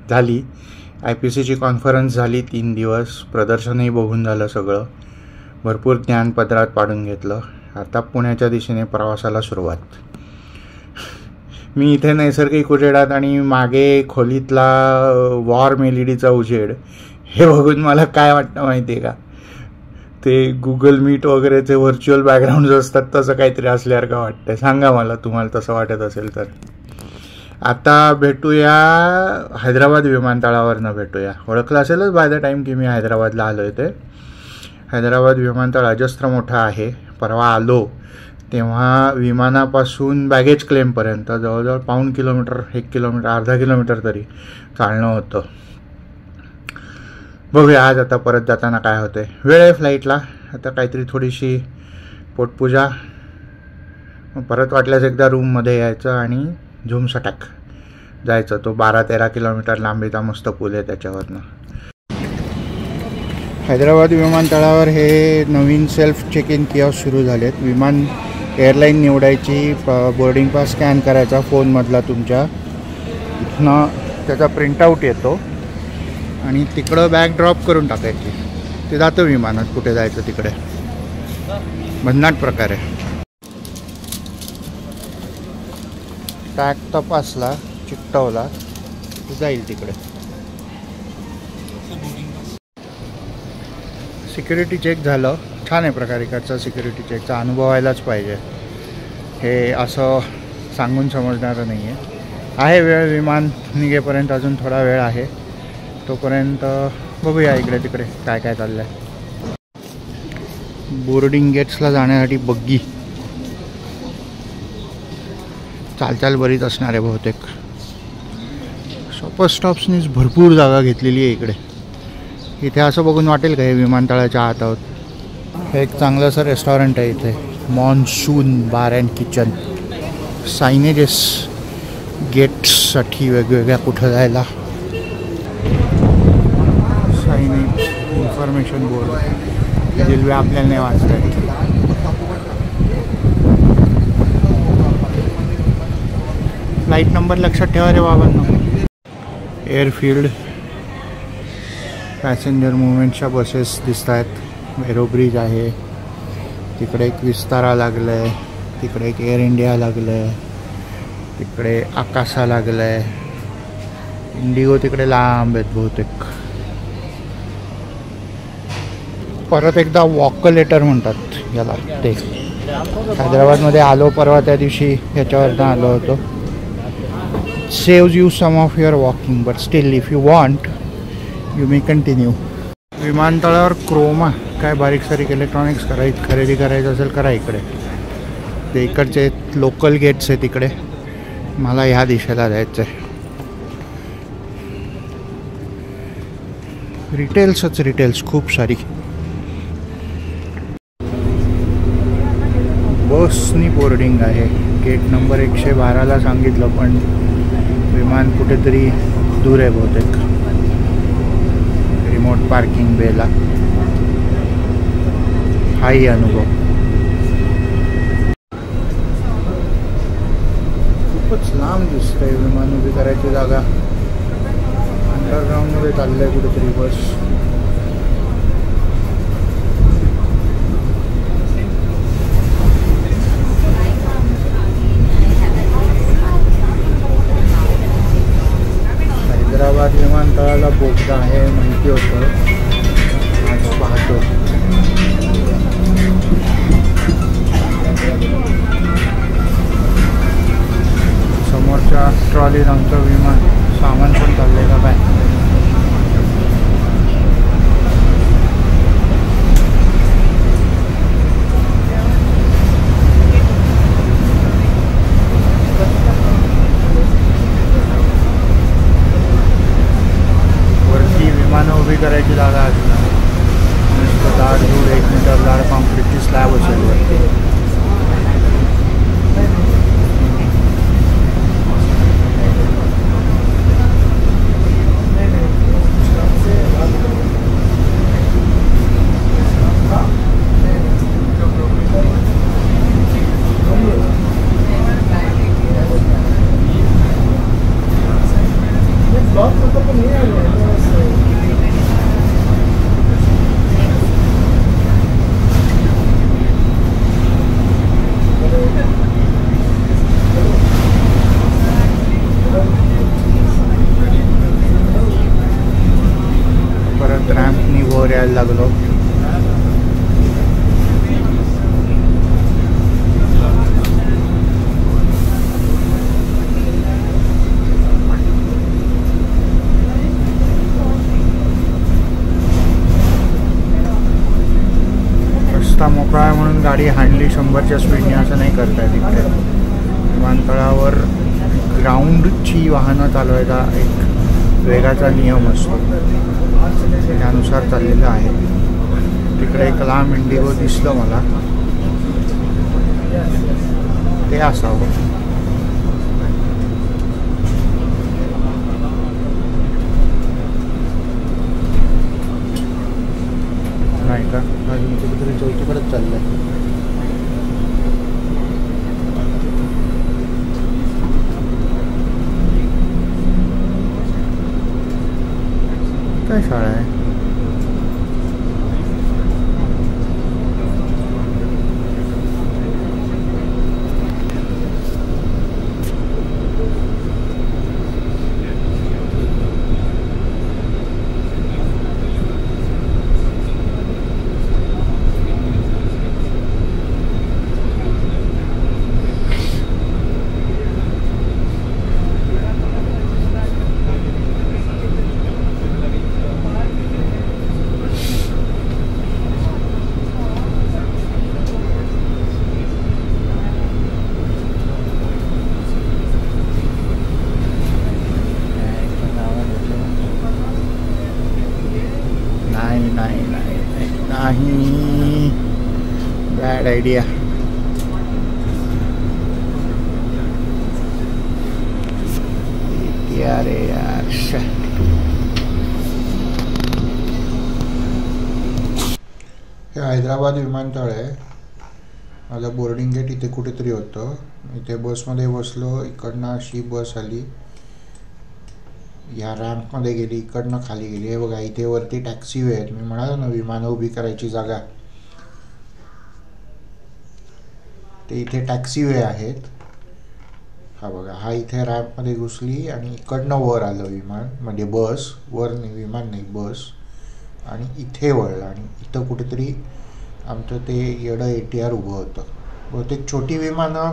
झाली. IPCची कॉन्फरन्स झाली 3 दिवस, प्रदर्शनही बघून झालं सगळं, भरपूर ज्ञान पदरात पाडून घेतलं. आता पुण्याच्या दिशेने प्रवासाला सुरुवात. मी इथे नैसर्गिक उजेडात आणि मागे खोलीतला वॉर्म LED उजेड हे बघून मला काय वाटतं माहिती आहे का, ते गुगल मीट वगैरेचे व्हर्च्युअल बॅकग्राऊंड असतात तसं काहीतरी असल्यासारखं वाटतंय. सांगा मला तुम्हाला तसं वाटत असेल तर. आता भेटूया हैदराबाद विमानतळावरनं भेटूया. ओळखलं असेलच बाय द टाईम की मी हैदराबादला आलो आहे. ते हैदराबाद विमानतळ अजस्त्र मोठं आहे. परवा आलो तेव्हा विमानापासून बॅगेज क्लेमपर्यंत जवळजवळ 1.5 किलोमीटर, 1 किलोमीटर, अर्धा किलोमीटर तरी चालणं होतं. बघूया आज आता परत जाताना काय होते. वेळ आहे फ्लाईटला. आता काहीतरी थोडीशी पोटपूजा, परत वाटल्यास एकदा रूममध्ये यायचं आणि झुमसटाक जायचं. तो 12-13 किलोमीटर लांबीचा मस्त पूल आहे त्याच्यावरनं. हैदराबाद विमानतळावर हे नवीन सेल्फ चेक इन किऑस्क सुरू झालेत. विमान एअरलाईन निवडायची, बोर्डिंग पास स्कॅन करायचा फोनमधला तुमच्या, इथनं त्याचा प्रिंटआउट येतो आणि तिकडं बॅग ड्रॉप करून टाकायची. ते जातं विमानात कुठे जायचं तिकडे. भन्नाट प्रकारे टॅग तपासला, चिकटवला जाईल तिकडे. सिक्युरिटी चेक झालं. छान आहे प्रकारे इकडचा सिक्युरिटी चेकचा अनुभव व्हायलाच पाहिजे. हे असं सांगून समजणारं नाही आहे वेळ विमान निघेपर्यंत अजून थोडा वेळ आहे. तोपर्यंत बघूया इकडे तिकडे काय काय चाललं आहे. बोर्डिंग गेट्सला जाण्यासाठी बग्गी चालचाल बरीच असणार आहे बहुतेक. शॉपर स्टॉप्सनीच भरपूर जागा घेतलेली आहे इकडे. इथे असं बघून वाटेल का हे विमानतळाच्या आत आहोत. हे एक चांगलंसं रेस्टॉरंट आहे इथे, मॉन्सून बार अँड किचन. सायनेजेस गेट्ससाठी वेगवेगळ्या कुठं जायला. सायनेज, इन्फॉर्मेशन बोर्ड, रेल्वे आपल्याला नाही वाचता येत. फ्लाईट नंबर लक्षात ठेवा रे बाबांनो. एअरफील्ड, पॅसेंजर मुवमेंटच्या बसेस दिसत आहेत. एरो ब्रिज आहे तिकडे, एक विस्तारा लागलं आहे तिकडे, एक एअर इंडिया लागलं आहे तिकडे, आकाशा लागलं आहे, इंडिगो तिकडे लांब आहेत बहुतेक. परत एकदा वॉकलेटर म्हणतात याला. ते हैदराबादमध्ये आलो परवा, त्या दिवशी ह्याच्यावरनं आलो होतो. saves you some of your walking, but still if you want you may continue. विमानतळावर क्रोमा काय बारीक सारीक इलेक्ट्रॉनिक्स खरेदी करायचं असेल करा इकडे. ते इकडचे लोकल गेट्स आहेत तिकडे. मला ह्या दिशेला जायचं आहे. रिटेल्स खूप सारी. बसनी बोर्डिंग आहे. गेट नंबर 112ला सांगितलं पण विमान कुठेतरी दूर आहे बहुतेक. रिमोट पार्किंग बेला. हाही अनुभव. खूपच लांब दिसतंय विमान उभी करायची जागा. अंडरग्राऊंडमध्ये चाललं आहे कुठेतरी बस. हैदराबाद विमानतळाला बोगदा आहे माहिती होतं, आज पाहतो. समोरच्या ट्रॉलीत आमचं विमान सामान पण चाललंय का काय. उभी करायची जागा असणार. दाट दूर 1 मीटर दाट कॉन्क्रीटची स्लॅब असेल वरती. परत रॅम्पनी वर यायला लागलो. रस्ता मोकळा आहे म्हणून गाडी हांडली 100च्या स्पीडने असं नाही करता येत. इकडे विमानतळावर ग्राउंडची वाहनं चालवायचा एक वेगाचा नियम असतो, त्यानुसार चाललेलं आहे. तिकडे एक लांब इंडिगो दिसलं मला, ते असावं. नाही का, अजून कुठेतरी चौथीकडेच चाललंय. काय शाळा आहे? नाही, बॅड आयडिया. अरे यार, हे हैदराबाद विमानतळ आहे. माझं बोर्डिंग गेट इथे कुठेतरी होतं. इथे बसमध्ये बसलो, इकडनं अशी बस आली, या रॅम्पमध्ये गेली, इकडनं खाली गेली. हे बघा, इथे वरती टॅक्सी वे आहेत. मी म्हणालो ना विमानं उभी करायची जागा, ते इथे टॅक्सी वे आहेत. हा बघा, हा इथे रॅम्पमध्ये घुसली आणि इकडनं वर आलं विमान, म्हणजे बस वर नाही, विमान नाही, बस. आणि इथे वळलं आणि इथं कुठेतरी आमचं ते येडं ATR उभं होतं. बहुतेक छोटी विमानं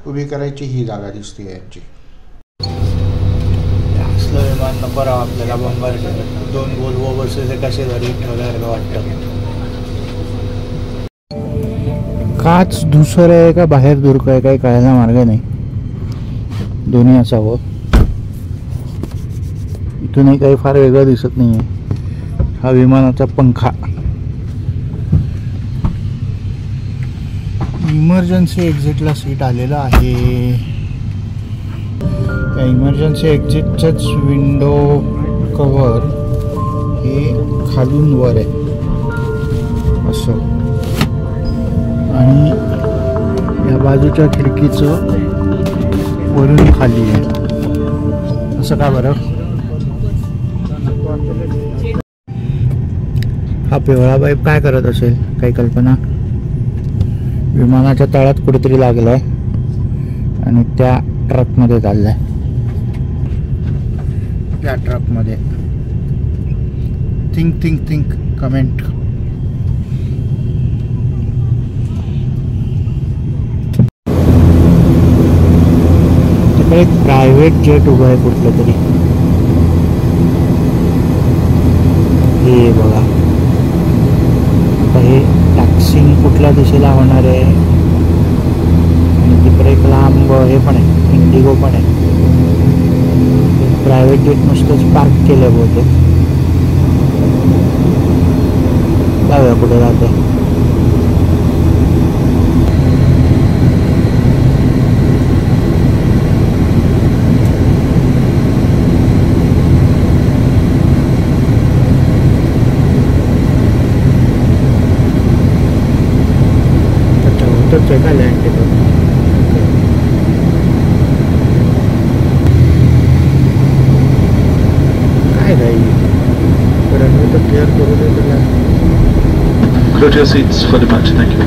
उभी करायची ही जागा दिसते यांची. असलं विमान नको राव आपल्याला बंगाल. 2 Volvo बसेस कसे घरी ठेवल्यासारखं वाटतं. काच धुसर आहे का बाहेर धुरक आहे काही कळायला मार्ग नाही. दोन्ही असावं. इथूनही काही फार वेगळं दिसत नाही आहे. हा विमानाचा पंखा. इमर्जन्सी एक्झिटला सीट आलेलं आहे. त्या इमर्जन्सी एक्झिटचंच विंडो कव्हर हे खालून वर आहे असं, आणि या बाजूच्या खिडकीचं वरून खाली आहे असं का बरं? हा पिवळा पाईप काय करत असेल, काही कल्पना? विमानाच्या तळात कुठेतरी लागलाय आणि त्या ट्रकमध्ये चाललाय. त्या ट्रकमध्ये थिंक कमेंट. तिकडे एक प्रायव्हेट जेट उभं आहे कुठलं तरी. हे बघा, हे टॅक्सिंग कुठल्या दिशेला होणार आहे. आणि तिकडे एक लांब हे पण आहे, इंडिगो पण आहे. प्रायव्हेट जेट नुसतंच पार्क केलं बहुतेक. जाऊया कुठे जाते. रनवे तर क्लिअर करू दे तर Close your seats for the match, thank you.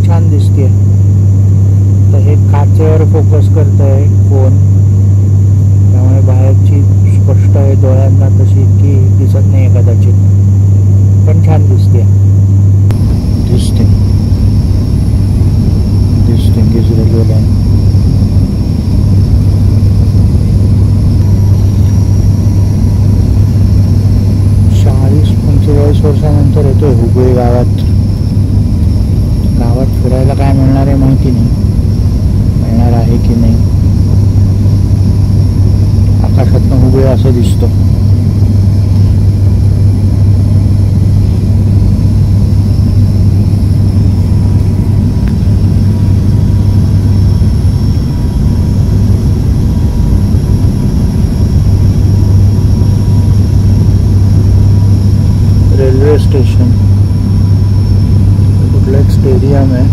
छान दिसते. तर हे काचेवर फोकस करत आहे फोन, त्यामुळे बाहेरची स्पष्ट आहे डोळ्यांना तशी की दिसत नाही कदाचित, पण छान दिसते. दिसते रेल्वे लाईन. चाळीस 45 वर्षानंतर येतोय हुबळी गावात. गावात फिरायला काय मिळणार आहे माहिती नाही, मिळणार आहे की नाही. आकाशातनं हुबळी असं दिसतं. रेल्वे स्टेशन कुठलं एक स्टेडियम आहे,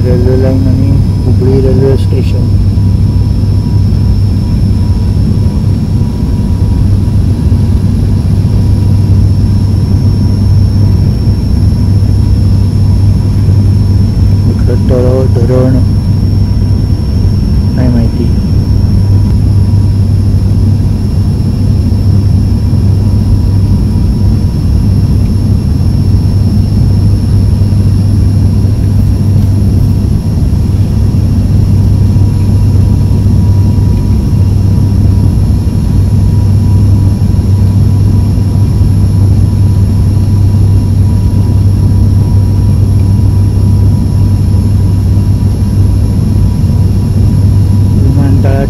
रेल्वे लाईन आणि हुबळी रेल्वे स्टेशन. कुठलं तळ धरण नाही माहिती.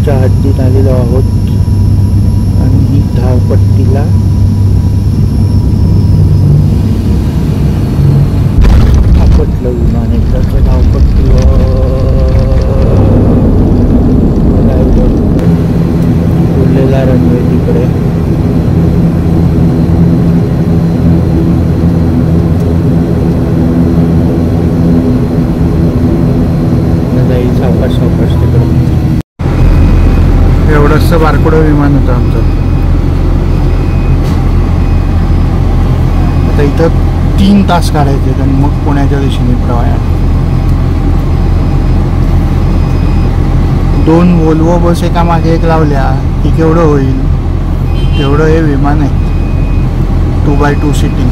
च्या हद्दीत आलेलो आहोत आणि ही धावपट्टीला आपटलं विमान एकदाचं धावपट्टीवर. उरलेला रनवे तिकडे. जाईल सावकाश तिकडे. एवढंसं बारकोडं विमान होतं आमचं. आता इथं 3 तास काढायचे आणि मग पुण्याच्या दिशेने प्रवास. 2 वोल्वो बस एका मागे एक लावल्या की केवढं होईल तेवढं हे विमान आहे. 2x2 seating.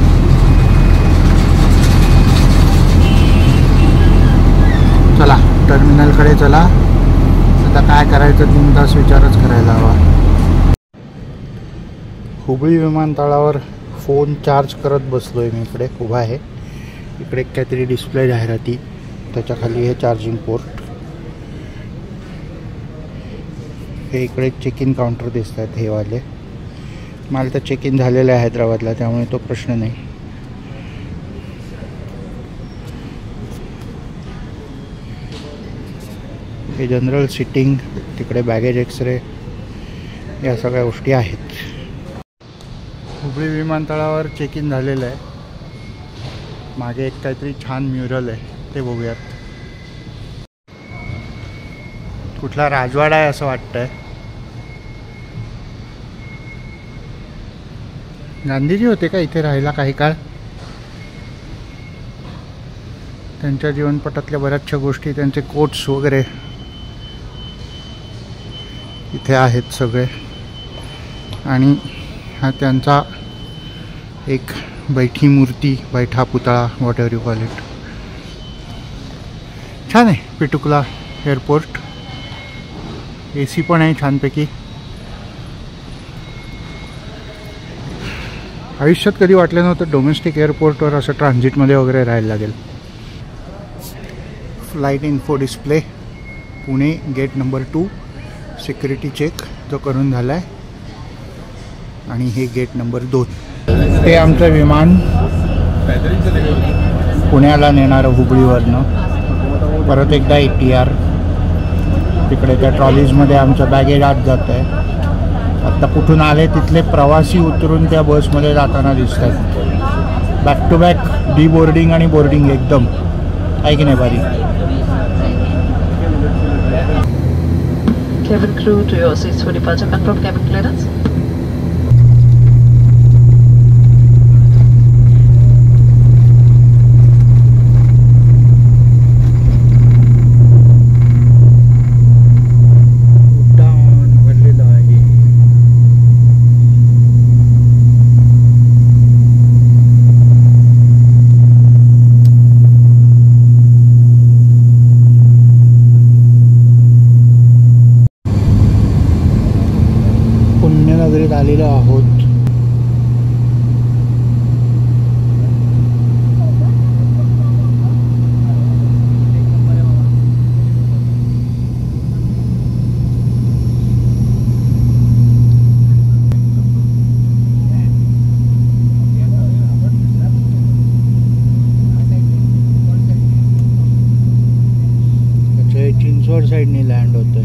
चला टर्मिनलकडे चला. आता काय करायचं 3 तास विचारच करायला हवा. हुबळी विमानतळावर फोन चार्ज करत बसलोय मी. इकडे उभा आहे. इकडे काहीतरी डिस्प्ले जाहिराती, त्याच्या खाली हे चार्जिंग पोर्ट. हे इकडे चेक इन काउंटर दिसत आहेत हे वाले. मला तर चेक इन झालेलं आहे हैदराबादला, त्यामुळे तो प्रश्न नाही. हे जनरल सिटिंग, तिकडे बॅगेज एक्सरे, या सगळ्या गोष्टी आहेत. हुबळी विमानतळावर चेक इन झालेलं आहे. मागे एक काहीतरी छान म्युरल आहे, ते बघूयात. कुठला राजवाडा आहे असं वाटतंय. गांधीजी होते का इथे राहायला काही काळ? त्यांच्या जीवनपटातल्या बऱ्याचशा गोष्टी, त्यांचे कोट्स वगैरे इथे आहेत सगळे. आणि हा त्यांचा एक बैठी मूर्ती, बैठा पुतळा, what ever you call it. छान आहे पिटुकला एअरपोर्ट. AC पण आहे छानपैकी. आयुष्यात कधी वाटलं नव्हतं डोमेस्टिक एअरपोर्टवर असं ट्रान्झिटमध्ये वगैरे राहायला लागेल. Flight info display Pune gate number 2 security check जो करून झाला आहे आणि हे गेट नंबर 2. ते आमचं विमान पुण्याला नेणारं हुबळीवरनं. परत एकदा ATR तिकडे त्या ट्रॉलीजमध्ये आमचं बॅगेज आत जातं आहे. आत्ता कुठून आले तिथले प्रवासी उतरून त्या बसमध्ये जाताना दिसत आहेत. Back to back deboarding आणि बोर्डिंग एकदम आहे की नाही भारी. Cabin crew to your seats for departure. Confirm cabin clearance. पुण्यनगरीत आलेलो आहोत. चिंचवड साईडने लँड होतोय.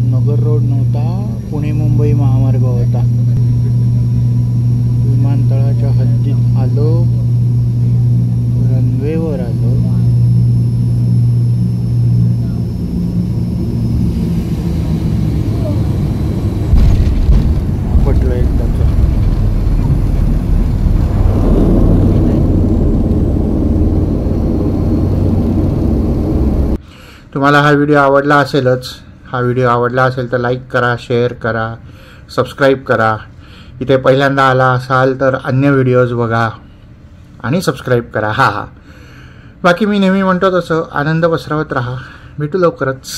नगर रोड नव्हता, पुणे मुंबई महामार्ग होता. विमानतळाच्या हद्दीत आलो, रनवेवर आलो. पटलं एकदाच. तुम्हाला हा व्हिडिओ आवडला असेलच. हा व्हिडिओ आवडला असेल तर लाईक करा, शेअर करा, सबस्क्राईब करा. इथे पहिल्यांदा आला असाल तर अन्य व्हिडिओज बघा आणि सबस्क्राईब करा. बाकी मी नेहमी म्हणतो तसं आनंद पसरवत राहा. भेटू लवकरच.